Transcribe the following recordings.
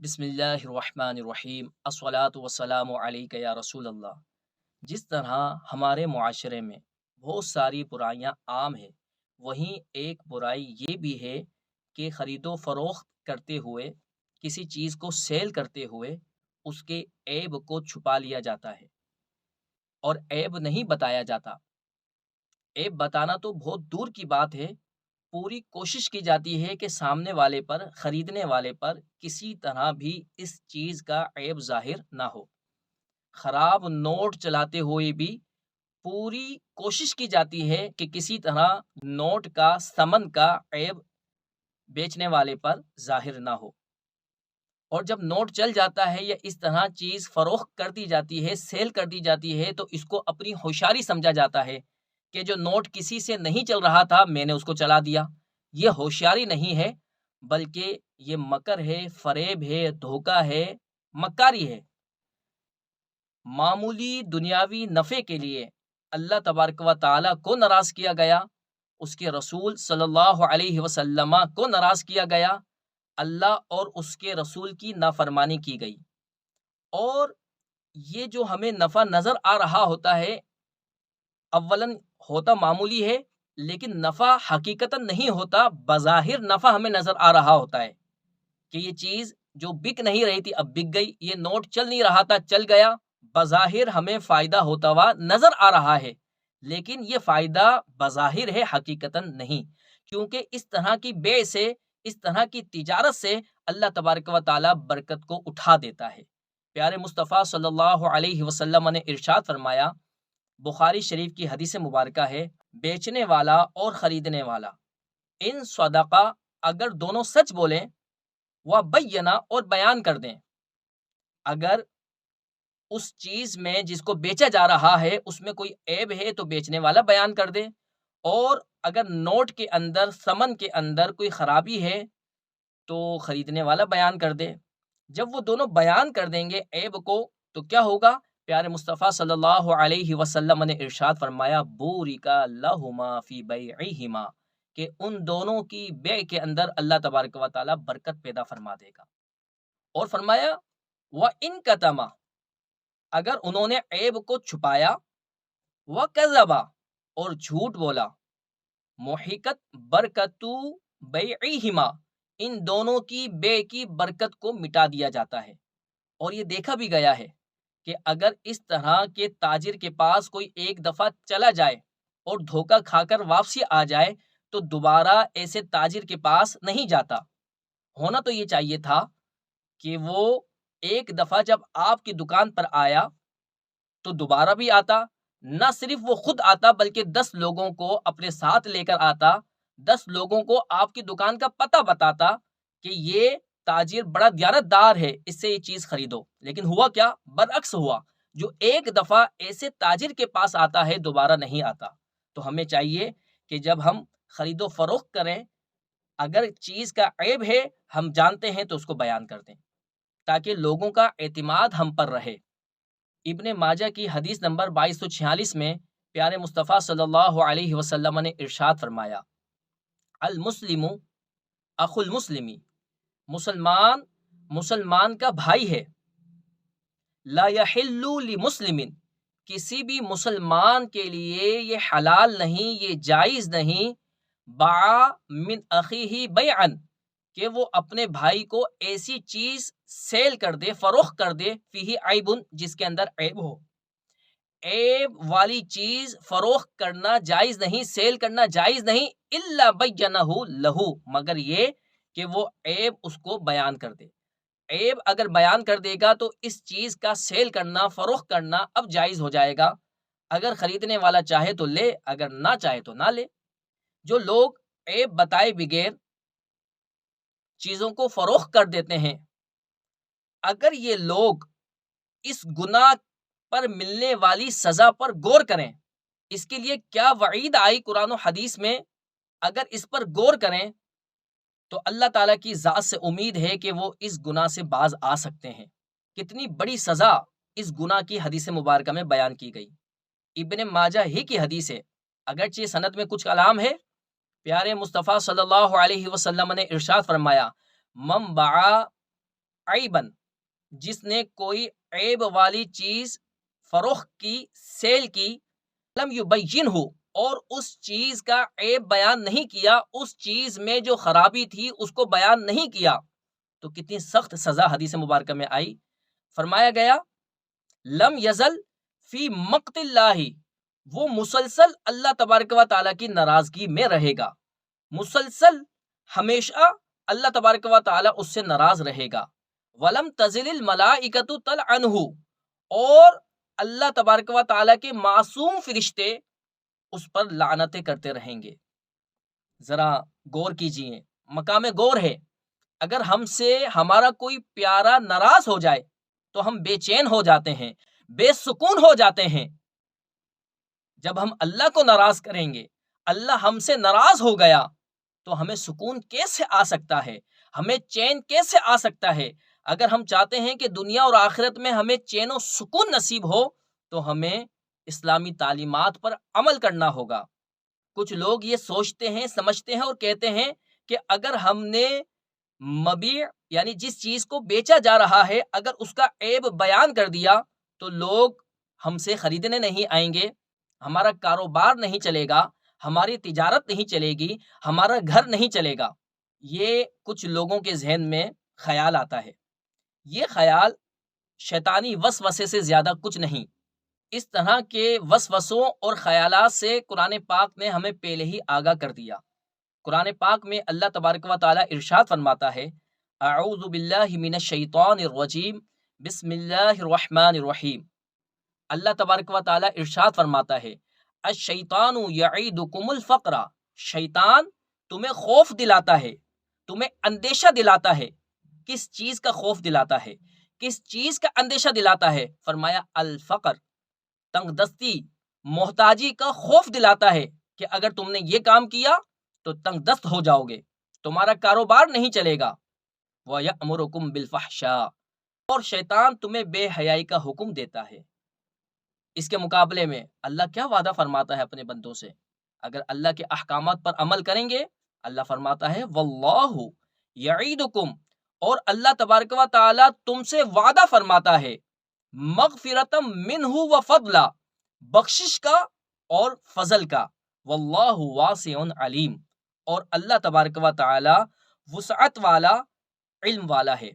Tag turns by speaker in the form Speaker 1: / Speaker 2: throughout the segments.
Speaker 1: بسم اللہ الرحمن الرحیم الصلاۃ والسلام علیک یا رسول اللہ۔ جس طرح ہمارے معاشرے میں بہت ساری برائیاں عام ہیں، وہیں ایک برائی یہ بھی ہے کہ خرید و فروخت کرتے ہوئے، کسی چیز کو سیل کرتے ہوئے اس کے عیب کو چھپا لیا جاتا ہے اور عیب نہیں بتایا جاتا۔ عیب بتانا تو بہت دور کی بات ہے، پوری کوشش کی جاتی ہے کہ سامنے والے پر، خریدنے والے پر کسی طرح بھی اس چیز کا عیب ظاہر نہ ہو۔ خراب نوٹ چلاتے ہوئے بھی پوری کوشش کی جاتی ہے کہ کسی طرح نوٹ کا، ثمن کا عیب بیچنے والے پر ظاہر نہ ہو۔ اور جب نوٹ چل جاتا ہے یا اس طرح چیز فروخت کر دی جاتی ہے، سیل کر دی جاتی ہے، تو اس کو اپنی ہوشیاری سمجھا جاتا ہے کہ جو نوٹ کسی سے نہیں چل رہا تھا میں نے اس کو چلا دیا۔ یہ ہوشیاری نہیں ہے، بلکہ یہ مکر ہے، فریب ہے، دھوکہ ہے، مکاری ہے۔ معمولی دنیاوی نفع کے لیے اللہ تبارک و تعالیٰ کو ناراض کیا گیا، اس کے رسول صلی اللہ علیہ وسلم کو ناراض کیا گیا، اللہ اور اس کے رسول کی نافرمانی کی گئی۔ اور یہ جو ہمیں نفع نظر آ رہا ہوتا ہے، اولاً ہوتا معمولی ہے، لیکن نفع حقیقتاً نہیں ہوتا، بظاہر نفع ہمیں نظر آ رہا ہوتا ہے کہ یہ چیز جو بک نہیں رہی تھی اب بک گئی، یہ نوٹ چل نہیں رہا تھا چل گیا، بظاہر ہمیں فائدہ ہوتا ہوا نظر آ رہا ہے، لیکن یہ فائدہ بظاہر ہے، حقیقتاً نہیں، کیونکہ اس طرح کی بے سے، اس طرح کی تجارت سے اللہ تبارک و تعالیٰ برکت کو اٹھا دیتا ہے۔ پیارے مصطفیٰ صلی اللہ علیہ وسلم نے ارشاد فرمایا، بخاری شریف کی حدیث مبارکہ ہے، بیچنے والا اور خریدنے والا ان صدقہ، اگر دونوں سچ بولیں، وہ بینا اور بیان کر دیں، اگر اس چیز میں جس کو بیچا جا رہا ہے اس میں کوئی عیب ہے تو بیچنے والا بیان کر دے، اور اگر نوٹ کے اندر، ثمن کے اندر کوئی خرابی ہے تو خریدنے والا بیان کر دے۔ جب وہ دونوں بیان کر دیں گے عیب کو تو کیا ہوگا؟ پیارے مصطفیٰ صلی اللہ علیہ وسلم نے ارشاد فرمایا، بورکا لہما فی بیعہما، کہ ان دونوں کی بیع کے اندر اللہ تبارک و تعالیٰ برکت پیدا فرما دے گا۔ اور فرمایا، وَإِن کتما، اگر انہوں نے عیب کو چھپایا، وَکذبا، اور جھوٹ بولا، محقت برکتو بیعہما، ان دونوں کی بیع کی برکت کو مٹا دیا جاتا ہے۔ اور یہ دیکھا بھی گیا ہے کہ اگر اس طرح کے تاجر کے پاس کوئی ایک دفعہ چلا جائے اور دھوکہ کھا کر واپسی آ جائے تو دوبارہ ایسے تاجر کے پاس نہیں جاتا۔ ہونا تو یہ چاہیے تھا کہ وہ ایک دفعہ جب آپ کی دکان پر آیا تو دوبارہ بھی آتا، نہ صرف وہ خود آتا بلکہ 10 لوگوں کو اپنے ساتھ لے کر آتا، 10 لوگوں کو آپ کی دکان کا پتہ بتاتا کہ یہ تاجر بڑا دیانتدار ہے، اس سے یہ چیز خریدو۔ لیکن ہوا کیا؟ برعکس ہوا، جو ایک دفعہ ایسے تاجر کے پاس آتا ہے دوبارہ نہیں آتا۔ تو ہمیں چاہیے کہ جب ہم خرید و فروخت کریں، اگر چیز کا عیب ہے ہم جانتے ہیں تو اس کو بیان کر دیں تاکہ لوگوں کا اعتماد ہم پر رہے۔ ابن ماجہ کی حدیث نمبر 2246 میں پیارے مصطفیٰ صلی اللہ علیہ وسلم نے ارشاد فرمایا، المسلم اخو المسلمی، مسلمان مسلمان کا بھائی ہے، لا یحل لمسلم، کسی بھی مسلمان کے لیے یہ حلال نہیں، یہ جائز نہیں، باع من اخیہ بیعا، کہ وہ اپنے بھائی کو ایسی چیز سیل کر دے، فروخت کر دے، فیہ عیب، جس کے اندر عیب ہو۔ عیب والی چیز فروخت کرنا جائز نہیں، سیل کرنا جائز نہیں، الا بینہ لہ، مگر یہ کہ وہ عیب اس کو بیان کر دے۔ عیب اگر بیان کر دے گا تو اس چیز کا سیل کرنا، فروخت کرنا اب جائز ہو جائے گا۔ اگر خریدنے والا چاہے تو لے، اگر نہ چاہے تو نہ لے۔ جو لوگ عیب بتائے بغیر چیزوں کو فروخت کر دیتے ہیں، اگر یہ لوگ اس گناہ پر ملنے والی سزا پر غور کریں، اس کے لیے کیا وعید آئی قرآن و حدیث میں، اگر اس پر غور کریں تو اللہ تعالیٰ کی ذات سے امید ہے کہ وہ اس گناہ سے باز آ سکتے ہیں۔ کتنی بڑی سزا اس گناہ کی حدیث مبارکہ میں بیان کی گئی، ابن ماجہ ہی کی حدیث ہے، اگرچہ سند میں کچھ کلام ہے۔ پیارے مصطفیٰ صلی اللہ علیہ وسلم نے ارشاد فرمایا، من باع عیبن، جس نے کوئی عیب والی چیز فروخت کی، سیل کی، لم یبینہ، اور اس چیز کا عیب بیان نہیں کیا، اس چیز میں جو خرابی تھی اس کو بیان نہیں کیا، تو کتنی سخت سزا حدیث مبارکہ میں آئی. فرمایا گیا لم یزل فی مقت اللہ، وہ مسلسل اللہ تبارک و تعالیٰ کی ناراضگی میں رہے گا، مسلسل ہمیشہ اللہ تبارک و تعالیٰ اس سے ناراض رہے گا. ولم تزل الملائکۃ تلعنہ، اور اللہ تبارک و تعالیٰ کے معصوم فرشتے اس پر لعنتیں کرتے رہیں گے. ذرا غور کیجئے، مقام غور ہے. اگر ہم سے ہمارا کوئی پیارا ناراض ہو جائے تو ہم بے چین ہو جاتے ہیں، بے سکون ہو جاتے ہیں. جب ہم اللہ کو ناراض کریں گے، اللہ ہم سے ناراض ہو گیا، تو ہمیں سکون کیسے آ سکتا ہے، ہمیں چین کیسے آ سکتا ہے؟ اگر ہم چاہتے ہیں کہ دنیا اور آخرت میں ہمیں چین و سکون نصیب ہو تو ہمیں اسلامی تعلیمات پر عمل کرنا ہوگا. کچھ لوگ یہ سوچتے ہیں، سمجھتے ہیں اور کہتے ہیں کہ اگر ہم نے مبیع یعنی جس چیز کو بیچا جا رہا ہے اگر اس کا عیب بیان کر دیا تو لوگ ہم سے خریدنے نہیں آئیں گے، ہمارا کاروبار نہیں چلے گا، ہماری تجارت نہیں چلے گی، ہمارا گھر نہیں چلے گا. یہ کچھ لوگوں کے ذہن میں خیال آتا ہے. یہ خیال شیطانی وسوسے سے زیادہ کچھ نہیں. اس طرح کے وسوسوں اور خیالات سے قرآن پاک نے ہمیں پہلے ہی آگاہ کر دیا. قرآن پاک میں اللہ تبارک و تعالیٰ ارشاد فرماتا ہے اعوذ باللہ من الشیطان الرجیم بسم اللہ الرحمن الرحیم. اللہ تبارک و تعالیٰ ارشاد فرماتا ہے الشیطان یعیدکم الفقر، شیطان تمہیں خوف دلاتا ہے، تمہیں اندیشہ دلاتا ہے. کس چیز کا خوف دلاتا ہے، کس چیز کا اندیشہ دلاتا ہے؟ فرمایا الفقر، تنگ دستی، محتاجی کا خوف دلاتا ہے کہ اگر تم نے یہ کام کیا تو تنگ دست ہو جاؤ گے، تمہارا کاروبار نہیں چلے گا. وَيَأْمُرُكُمْ بِالْفَحْشَاءِ، اور شیطان تمہیں بے حیائی کا حکم دیتا ہے. اس کے مقابلے میں اللہ کیا وعدہ فرماتا ہے اپنے بندوں سے؟ اگر اللہ کے احکامات پر عمل کریں گے، اللہ فرماتا ہے واللہ یعیدکم، اور اللہ تبارک و تعالیٰ تم سے وعدہ فرماتا ہے مغفرتم منہ و فضلا، بخشش کا اور فضل کا. واللہ واسع علیم، اور اللہ تبارک و تعالیٰ وسعت والا، علم والا ہے.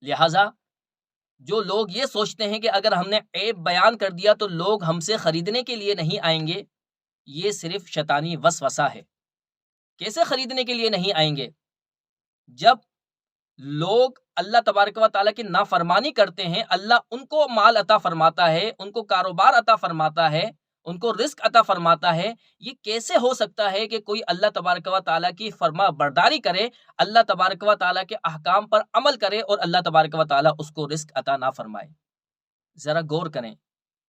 Speaker 1: لہذا جو لوگ یہ سوچتے ہیں کہ اگر ہم نے عیب بیان کر دیا تو لوگ ہم سے خریدنے کے لیے نہیں آئیں گے، یہ صرف شیطانی وسوسہ ہے. کیسے خریدنے کے لیے نہیں آئیں گے؟ جب لوگ اللہ تبارک و تعالیٰ کی نافرمانی کرتے ہیں، اللہ ان کو مال عطا فرماتا ہے، ان کو کاروبار عطا فرماتا ہے، ان کو رزق عطا فرماتا ہے. یہ کیسے ہو سکتا ہے کہ کوئی اللہ تبارک و تعالیٰ کی فرما برداری کرے، اللہ تبارک و تعالیٰ کے احکام پر عمل کرے اور اللہ تبارک و تعالیٰ اس کو رزق عطا نہ فرمائے؟ ذرا غور کریں.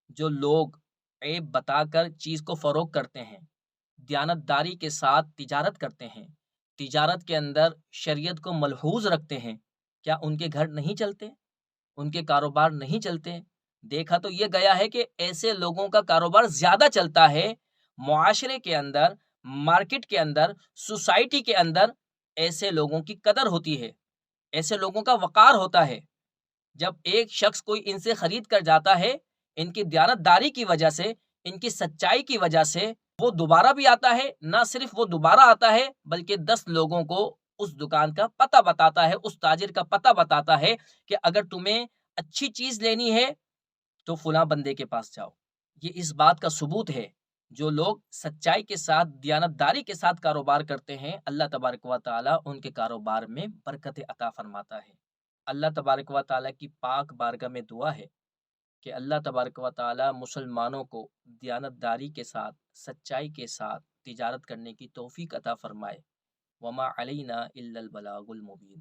Speaker 1: جو لوگ عیب بتا کر چیز کو فروخت کرتے ہیں، دیانت داری کے ساتھ تجارت کرتے ہیں، تجارت کے اندر شریعت کو ملحوظ رکھتے ہیں، کیا ان کے گھر نہیں چلتے؟ ان کے کاروبار نہیں چلتے؟ دیکھا تو یہ گیا ہے کہ ایسے لوگوں کا کاروبار زیادہ چلتا ہے. معاشرے کے اندر، مارکیٹ کے اندر، سوسائٹی کے اندر ایسے لوگوں کی قدر ہوتی ہے، ایسے لوگوں کا وقار ہوتا ہے. جب ایک شخص کوئی ان سے خرید کر جاتا ہے، ان کی دیانت داری کی وجہ سے، ان کی سچائی کی وجہ سے وہ دوبارہ بھی آتا ہے. نہ صرف وہ دوبارہ آتا ہے بلکہ 10 لوگوں کو اس دکان کا پتہ بتاتا ہے، اس تاجر کا پتہ بتاتا ہے کہ اگر تمہیں اچھی چیز لینی ہے تو فلاں بندے کے پاس جاؤ. یہ اس بات کا ثبوت ہے جو لوگ سچائی کے ساتھ، دیانت داری کے ساتھ کاروبار کرتے ہیں، اللہ تبارک و تعالیٰ ان کے کاروبار میں برکت عطا فرماتا ہے. اللہ تبارک و تعالیٰ کی پاک بارگاہ میں دعا ہے کہ اللہ تبارک و تعالیٰ مسلمانوں کو دیانت داری کے ساتھ، سچائی کے ساتھ تجارت کرنے کی توفیق عطا فرمائے. وما علینا الا البلاغ المبین.